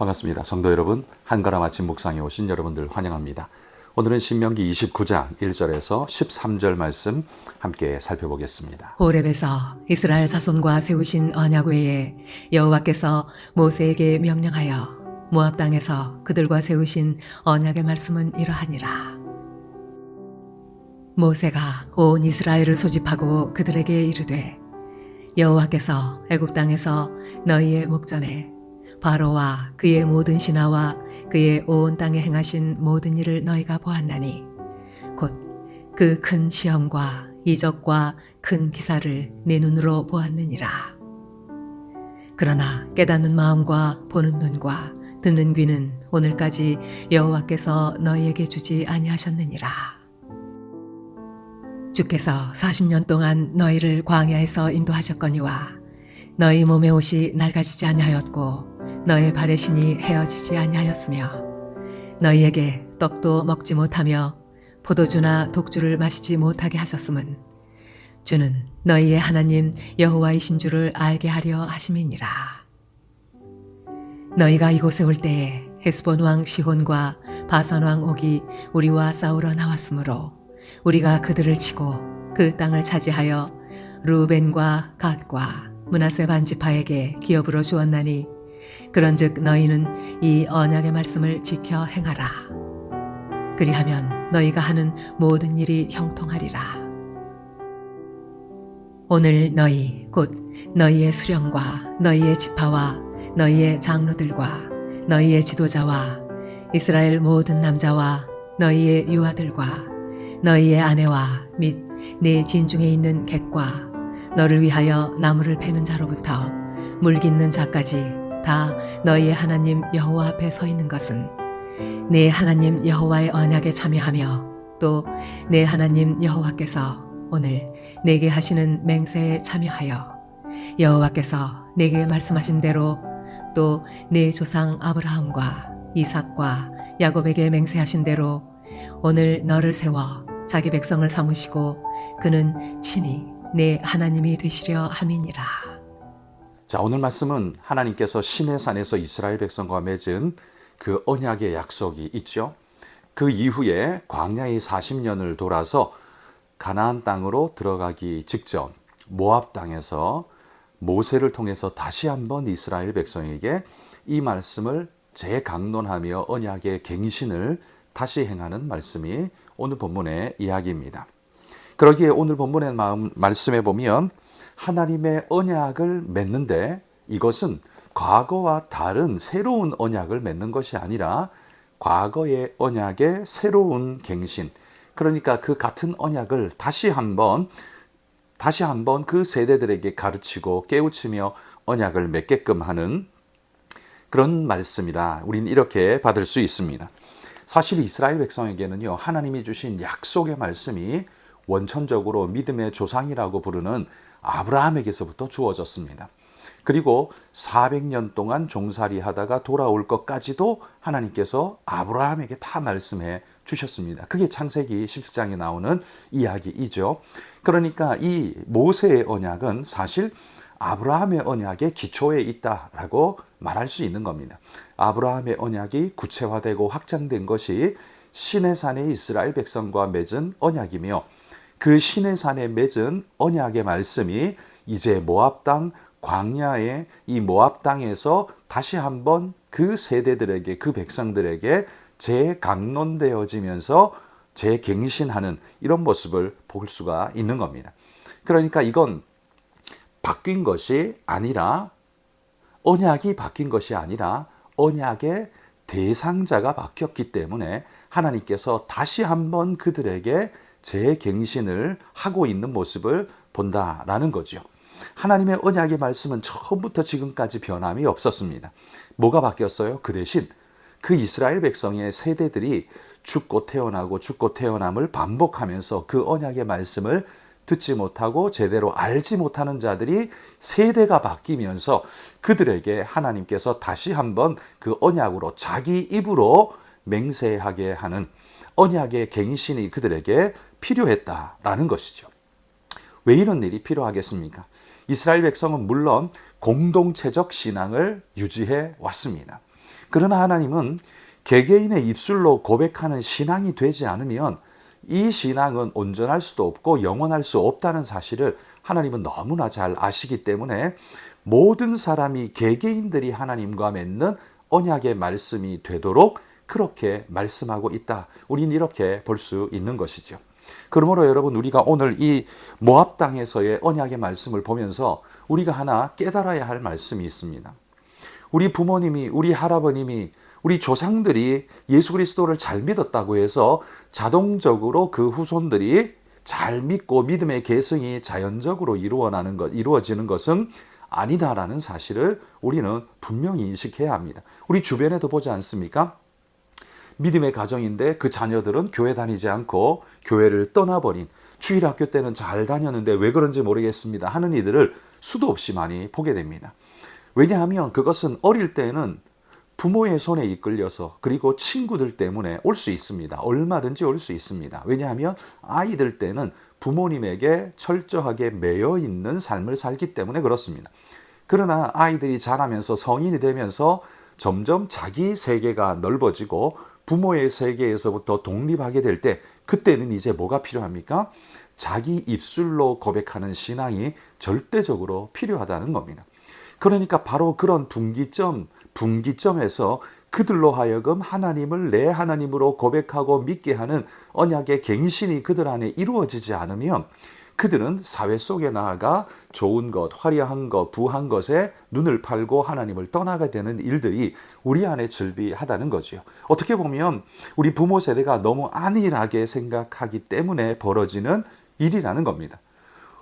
반갑습니다. 성도 여러분, 한가람 아침 묵상에 오신 여러분들 환영합니다. 오늘은 신명기 29장 1절에서 13절 말씀 함께 살펴보겠습니다. 호렙에서 이스라엘 자손과 세우신 언약 외에 여호와께서 모세에게 명령하여 모압 땅에서 그들과 세우신 언약의 말씀은 이러하니라. 모세가 온 이스라엘을 소집하고 그들에게 이르되 여호와께서 애굽 땅에서 너희의 목전에 바로와 그의 모든 신하와 그의 온 땅에 행하신 모든 일을 너희가 보았나니 곧 그 큰 시험과 이적과 큰 기사를 내 눈으로 보았느니라. 그러나 깨닫는 마음과 보는 눈과 듣는 귀는 오늘까지 여호와께서 너희에게 주지 아니하셨느니라. 주께서 40년 동안 너희를 광야에서 인도하셨거니와 너희 몸의 옷이 낡아지지 아니하였고 너희 발의 신이 헤어지지 아니하였으며 너희에게 떡도 먹지 못하며 포도주나 독주를 마시지 못하게 하셨음은 주는 너희의 하나님 여호와이신 줄을 알게 하려 하심이니라. 너희가 이곳에 올 때에 헤스본 왕 시혼과 바산 왕 옥이 우리와 싸우러 나왔으므로 우리가 그들을 치고 그 땅을 차지하여 르우벤과 갓과 므낫세 반지파에게 기업으로 주었나니 그런즉 너희는 이 언약의 말씀을 지켜 행하라. 그리하면 너희가 하는 모든 일이 형통하리라. 오늘 너희 곧 너희의 수령과 너희의 지파와 너희의 장로들과 너희의 지도자와 이스라엘 모든 남자와 너희의 유아들과 너희의 아내와 및 네 진중에 있는 객과 너를 위하여 나무를 패는 자로부터 물 깃는 자까지 다 너희의 하나님 여호와 앞에 서 있는 것은 네 하나님 여호와의 언약에 참여하며 또 네 하나님 여호와께서 오늘 내게 하시는 맹세에 참여하여 여호와께서 내게 말씀하신 대로 또 네 조상 아브라함과 이삭과 야곱에게 맹세하신 대로 오늘 너를 세워 자기 백성을 삼으시고 그는 친히 내 하나님이 되시려 함이니라. 자, 오늘 말씀은 하나님께서 시내산에서 이스라엘 백성과 맺은 그 언약의 약속이 있죠. 그 이후에 광야의 40년을 돌아서 가나안 땅으로 들어가기 직전 모압 땅에서 모세를 통해서 다시 한번 이스라엘 백성에게 이 말씀을 재강론하며 언약의 갱신을 다시 행하는 말씀이 오늘 본문의 이야기입니다. 그러기에 오늘 본문의 말씀에 보면 하나님의 언약을 맺는데 이것은 과거와 다른 새로운 언약을 맺는 것이 아니라 과거의 언약의 새로운 갱신, 그러니까 그 같은 언약을 다시 한번 그 세대들에게 가르치고 깨우치며 언약을 맺게끔 하는 그런 말씀이라 우리는 이렇게 받을 수 있습니다. 사실 이스라엘 백성에게는요, 하나님이 주신 약속의 말씀이 원천적으로 믿음의 조상이라고 부르는 아브라함에게서부터 주어졌습니다. 그리고 400년 동안 종살이 하다가 돌아올 것까지도 하나님께서 아브라함에게 다 말씀해 주셨습니다. 그게 창세기 17장에 나오는 이야기이죠. 그러니까 이 모세의 언약은 사실 아브라함의 언약의 기초에 있다라고 말할 수 있는 겁니다. 아브라함의 언약이 구체화되고 확장된 것이 시내산의 이스라엘 백성과 맺은 언약이며 그 시내산에 맺은 언약의 말씀이 이제 모압 땅 광야의 이 모압 땅에서 다시 한번 그 세대들에게 그 백성들에게 재강론되어지면서 재갱신하는 이런 모습을 볼 수가 있는 겁니다. 그러니까 이건 바뀐 것이 아니라 언약이 바뀐 것이 아니라 언약의 대상자가 바뀌었기 때문에 하나님께서 다시 한번 그들에게 재갱신을 하고 있는 모습을 본다라는 거죠. 하나님의 언약의 말씀은 처음부터 지금까지 변함이 없었습니다. 뭐가 바뀌었어요? 그 대신 그 이스라엘 백성의 세대들이 죽고 태어나고 죽고 태어남을 반복하면서 그 언약의 말씀을 듣지 못하고 제대로 알지 못하는 자들이 세대가 바뀌면서 그들에게 하나님께서 다시 한번 그 언약으로 자기 입으로 맹세하게 하는 언약의 갱신이 그들에게 필요했다라는 것이죠. 왜 이런 일이 필요하겠습니까? 이스라엘 백성은 물론 공동체적 신앙을 유지해 왔습니다. 그러나 하나님은 개개인의 입술로 고백하는 신앙이 되지 않으면 이 신앙은 온전할 수도 없고 영원할 수 없다는 사실을 하나님은 너무나 잘 아시기 때문에 모든 사람이 개개인들이 하나님과 맺는 언약의 말씀이 되도록 그렇게 말씀하고 있다. 우린 이렇게 볼 수 있는 것이죠. 그러므로 여러분, 우리가 오늘 이 모압 땅에서의 언약의 말씀을 보면서 우리가 하나 깨달아야 할 말씀이 있습니다. 우리 부모님이, 우리 할아버님이, 우리 조상들이 예수 그리스도를 잘 믿었다고 해서 자동적으로 그 후손들이 잘 믿고 믿음의 계승이 자연적으로 이루어지는 것은 아니다라는 사실을 우리는 분명히 인식해야 합니다. 우리 주변에도 보지 않습니까? 믿음의 가정인데 그 자녀들은 교회 다니지 않고 교회를 떠나버린, 주일학교 때는 잘 다녔는데 왜 그런지 모르겠습니다 하는 이들을 수도 없이 많이 보게 됩니다. 왜냐하면 그것은 어릴 때는 부모의 손에 이끌려서, 그리고 친구들 때문에 올 수 있습니다. 얼마든지 올 수 있습니다. 왜냐하면 아이들 때는 부모님에게 철저하게 매여 있는 삶을 살기 때문에 그렇습니다. 그러나 아이들이 자라면서 성인이 되면서 점점 자기 세계가 넓어지고 부모의 세계에서부터 독립하게 될 때, 그때는 이제 뭐가 필요합니까? 자기 입술로 고백하는 신앙이 절대적으로 필요하다는 겁니다. 그러니까 바로 그런 분기점에서 그들로 하여금 하나님을 내 하나님으로 고백하고 믿게 하는 언약의 갱신이 그들 안에 이루어지지 않으면 그들은 사회 속에 나아가 좋은 것, 화려한 것, 부한 것에 눈을 팔고 하나님을 떠나게 되는 일들이 우리 안에 즐비하다는 거죠. 어떻게 보면 우리 부모 세대가 너무 안일하게 생각하기 때문에 벌어지는 일이라는 겁니다.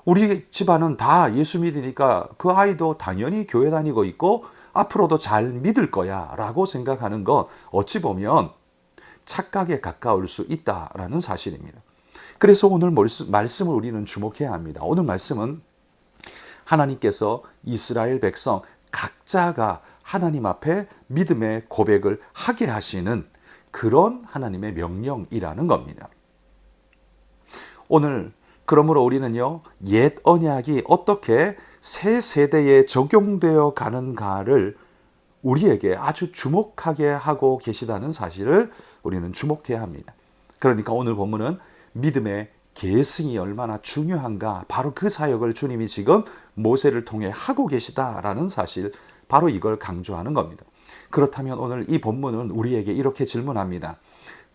우리 집안은 다 예수 믿으니까 그 아이도 당연히 교회 다니고 있고 앞으로도 잘 믿을 거야 라고 생각하는 건 어찌 보면 착각에 가까울 수 있다라는 사실입니다. 그래서 오늘 말씀을 우리는 주목해야 합니다. 오늘 말씀은 하나님께서 이스라엘 백성 각자가 하나님 앞에 믿음의 고백을 하게 하시는 그런 하나님의 명령이라는 겁니다. 오늘 그러므로 우리는요, 옛 언약이 어떻게 새 세대에 적용되어 가는가를 우리에게 아주 주목하게 하고 계시다는 사실을 우리는 주목해야 합니다. 그러니까 오늘 본문은 믿음의 계승이 얼마나 중요한가, 바로 그 사역을 주님이 지금 모세를 통해 하고 계시다라는 사실, 바로 이걸 강조하는 겁니다. 그렇다면 오늘 이 본문은 우리에게 이렇게 질문합니다.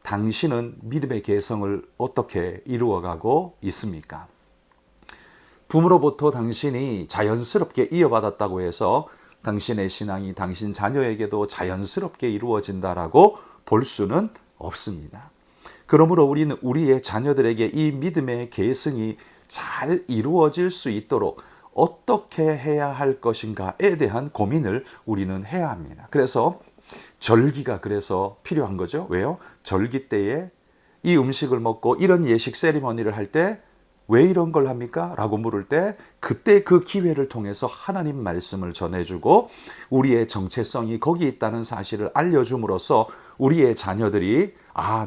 당신은 믿음의 계승을 어떻게 이루어가고 있습니까? 부모로부터 당신이 자연스럽게 이어받았다고 해서 당신의 신앙이 당신 자녀에게도 자연스럽게 이루어진다라고 볼 수는 없습니다. 그러므로 우리는 우리의 자녀들에게 이 믿음의 계승이 잘 이루어질 수 있도록 어떻게 해야 할 것인가에 대한 고민을 우리는 해야 합니다. 그래서 절기가 그래서 필요한 거죠. 왜요? 절기 때에 이 음식을 먹고 이런 예식 세리머니를 할 때 왜 이런 걸 합니까? 라고 물을 때 그때 그 기회를 통해서 하나님 말씀을 전해주고 우리의 정체성이 거기 있다는 사실을 알려줌으로써 우리의 자녀들이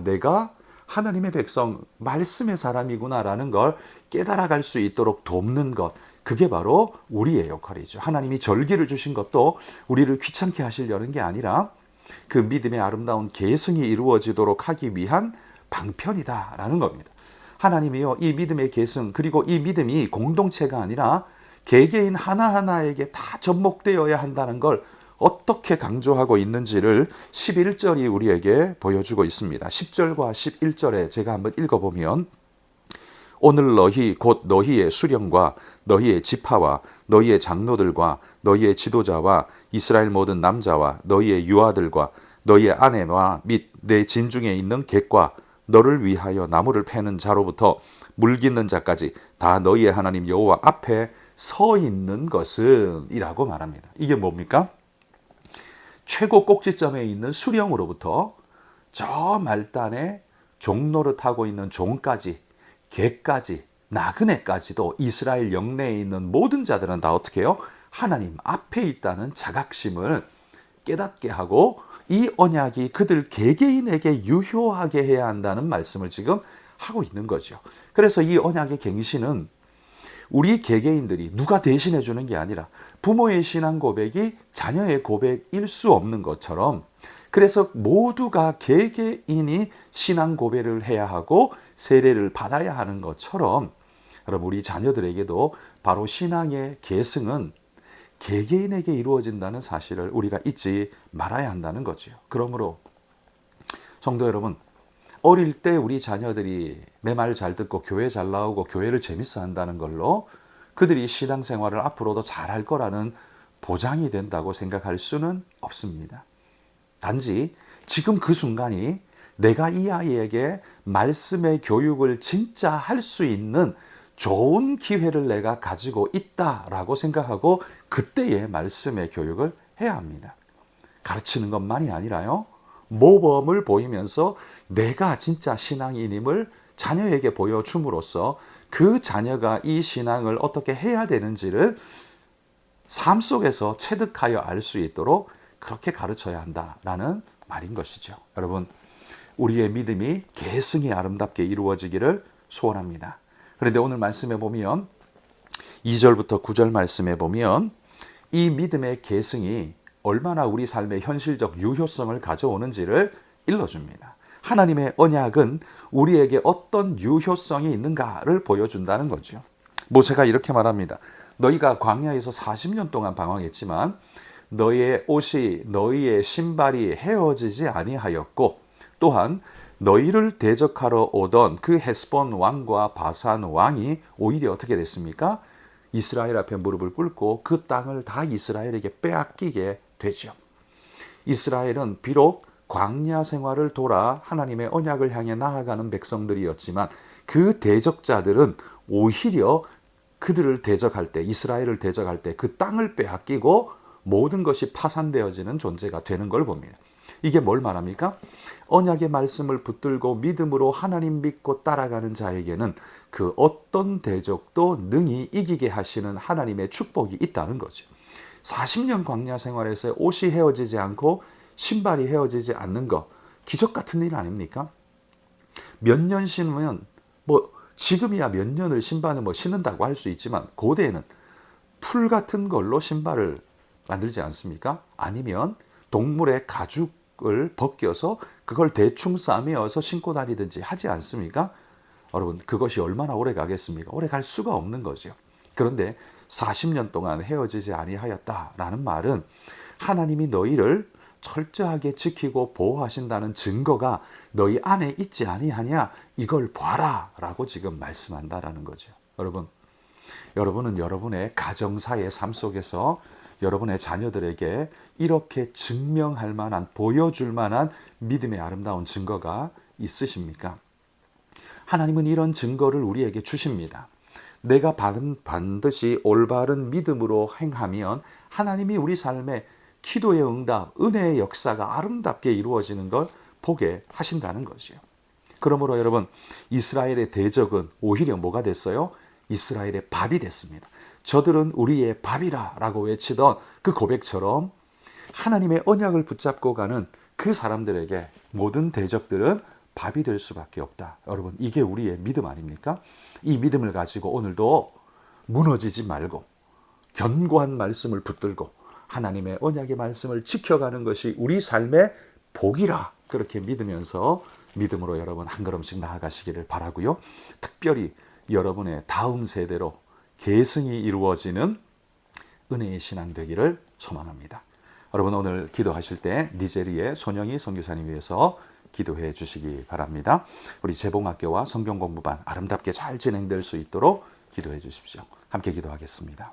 내가 하나님의 백성, 말씀의 사람이구나라는 걸 깨달아갈 수 있도록 돕는 것, 그게 바로 우리의 역할이죠. 하나님이 절기를 주신 것도 우리를 귀찮게 하시려는 게 아니라 그 믿음의 아름다운 계승이 이루어지도록 하기 위한 방편이다라는 겁니다. 하나님이요, 이 믿음의 계승, 그리고 이 믿음이 공동체가 아니라 개개인 하나하나에게 다 접목되어야 한다는 걸 어떻게 강조하고 있는지를 11절이 우리에게 보여주고 있습니다. 10절과 11절에 제가 한번 읽어보면, 오늘 너희 곧 너희의 수령과 너희의 지파와 너희의 장로들과 너희의 지도자와 이스라엘 모든 남자와 너희의 유아들과 너희의 아내와 및 내 진중에 있는 객과 너를 위하여 나무를 패는 자로부터 물 깃는 자까지 다 너희의 하나님 여호와 앞에 서 있는 것은 이라고 말합니다. 이게 뭡니까? 최고 꼭지점에 있는 수령으로부터 저 말단에 종노릇하고 있는 종까지, 개까지, 나그네까지도 이스라엘 영내에 있는 모든 자들은 다 어떻게 해요? 하나님 앞에 있다는 자각심을 깨닫게 하고 이 언약이 그들 개개인에게 유효하게 해야 한다는 말씀을 지금 하고 있는 거죠. 그래서 이 언약의 갱신은 우리 개개인들이 누가 대신해 주는 게 아니라 부모의 신앙 고백이 자녀의 고백일 수 없는 것처럼 그래서 모두가 개개인이 신앙 고백을 해야 하고 세례를 받아야 하는 것처럼 여러분 우리 자녀들에게도 바로 신앙의 계승은 개개인에게 이루어진다는 사실을 우리가 잊지 말아야 한다는 거죠. 그러므로 성도 여러분, 어릴 때 우리 자녀들이 내 말 잘 듣고 교회 잘 나오고 교회를 재밌어 한다는 걸로 그들이 신앙생활을 앞으로도 잘할 거라는 보장이 된다고 생각할 수는 없습니다. 단지 지금 그 순간이 내가 이 아이에게 말씀의 교육을 진짜 할 수 있는 좋은 기회를 내가 가지고 있다라고 생각하고 그때의 말씀의 교육을 해야 합니다. 가르치는 것만이 아니라요, 모범을 보이면서 내가 진짜 신앙인임을 자녀에게 보여줌으로써 그 자녀가 이 신앙을 어떻게 해야 되는지를 삶 속에서 체득하여 알 수 있도록 그렇게 가르쳐야 한다라는 말인 것이죠. 여러분, 우리의 믿음이 계승이 아름답게 이루어지기를 소원합니다. 그런데 오늘 말씀에 보면 2절부터 9절 말씀에 보면 이 믿음의 계승이 얼마나 우리 삶의 현실적 유효성을 가져오는지를 일러줍니다. 하나님의 언약은 우리에게 어떤 유효성이 있는가를 보여준다는 거죠. 모세가 이렇게 말합니다. 너희가 광야에서 40년 동안 방황했지만 너희의 옷이 너희의 신발이 헤어지지 아니하였고 또한 너희를 대적하러 오던 그 헤스본 왕과 바산 왕이 오히려 어떻게 됐습니까? 이스라엘 앞에 무릎을 꿇고 그 땅을 다 이스라엘에게 빼앗기게 되죠. 이스라엘은 비록 광야 생활을 돌아 하나님의 언약을 향해 나아가는 백성들이었지만 그 대적자들은 오히려 그들을 대적할 때, 이스라엘을 대적할 때 그 땅을 빼앗기고 모든 것이 파산되어지는 존재가 되는 걸 봅니다. 이게 뭘 말합니까? 언약의 말씀을 붙들고 믿음으로 하나님 믿고 따라가는 자에게는 그 어떤 대적도 능히 이기게 하시는 하나님의 축복이 있다는 거죠. 40년 광야 생활에서 옷이 헤어지지 않고 신발이 헤어지지 않는 것, 기적 같은 일 아닙니까? 몇 년 신으면 지금이야 몇 년을 신발을 신는다고 할 수 있지만 고대에는 풀 같은 걸로 신발을 만들지 않습니까? 아니면 동물의 가죽을 벗겨서 그걸 대충 싸매어서 신고 다니든지 하지 않습니까? 여러분, 그것이 얼마나 오래 가겠습니까? 오래 갈 수가 없는 거죠. 그런데 40년 동안 헤어지지 아니하였다라는 말은 하나님이 너희를 철저하게 지키고 보호하신다는 증거가 너희 안에 있지 아니하냐, 이걸 봐라 라고 지금 말씀한다라는 거죠. 여러분은 여러분의 가정사의 삶 속에서 여러분의 자녀들에게 이렇게 증명할 만한, 보여줄 만한 믿음의 아름다운 증거가 있으십니까? 하나님은 이런 증거를 우리에게 주십니다. 내가 반드시 올바른 믿음으로 행하면 하나님이 우리 삶에 기도의 응답, 은혜의 역사가 아름답게 이루어지는 걸 보게 하신다는 거죠. 그러므로 여러분, 이스라엘의 대적은 오히려 뭐가 됐어요? 이스라엘의 밥이 됐습니다. 저들은 우리의 밥이라 라고 외치던 그 고백처럼 하나님의 언약을 붙잡고 가는 그 사람들에게 모든 대적들은 밥이 될 수밖에 없다. 여러분, 이게 우리의 믿음 아닙니까? 이 믿음을 가지고 오늘도 무너지지 말고 견고한 말씀을 붙들고 하나님의 언약의 말씀을 지켜가는 것이 우리 삶의 복이라, 그렇게 믿으면서 믿음으로 여러분 한 걸음씩 나아가시기를 바라고요. 특별히 여러분의 다음 세대로 계승이 이루어지는 은혜의 신앙 되기를 소망합니다. 여러분, 오늘 기도하실 때 니제리의 손영희 선교사님 위해서 기도해 주시기 바랍니다. 우리 재봉학교와 성경공부반 아름답게 잘 진행될 수 있도록 기도해 주십시오. 함께 기도하겠습니다.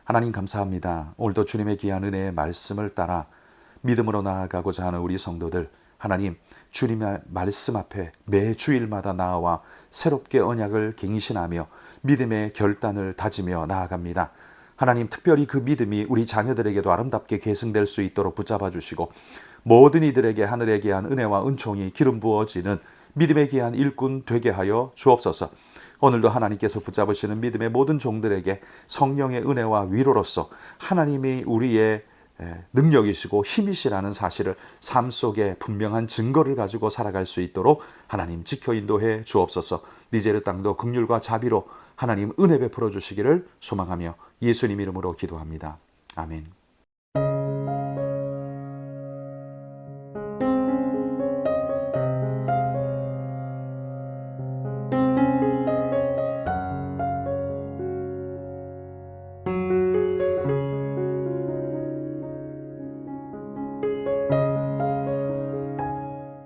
하나님 감사합니다. 오늘도 주님의 귀한 은혜의 말씀을 따라 믿음으로 나아가고자 하는 우리 성도들, 하나님 주님의 말씀 앞에 매 주일마다 나와 새롭게 언약을 갱신하며 믿음의 결단을 다지며 나아갑니다. 하나님, 특별히 그 믿음이 우리 자녀들에게도 아름답게 계승될 수 있도록 붙잡아 주시고 모든 이들에게 하늘에 귀한 은혜와 은총이 기름 부어지는 믿음의 귀한 일꾼 되게 하여 주옵소서. 오늘도 하나님께서 붙잡으시는 믿음의 모든 종들에게 성령의 은혜와 위로로서 하나님이 우리의 능력이시고 힘이시라는 사실을 삶 속에 분명한 증거를 가지고 살아갈 수 있도록 하나님 지켜 인도해 주옵소서. 니제르 땅도 긍휼과 자비로 하나님 은혜 베풀어 주시기를 소망하며 예수님 이름으로 기도합니다. 아멘.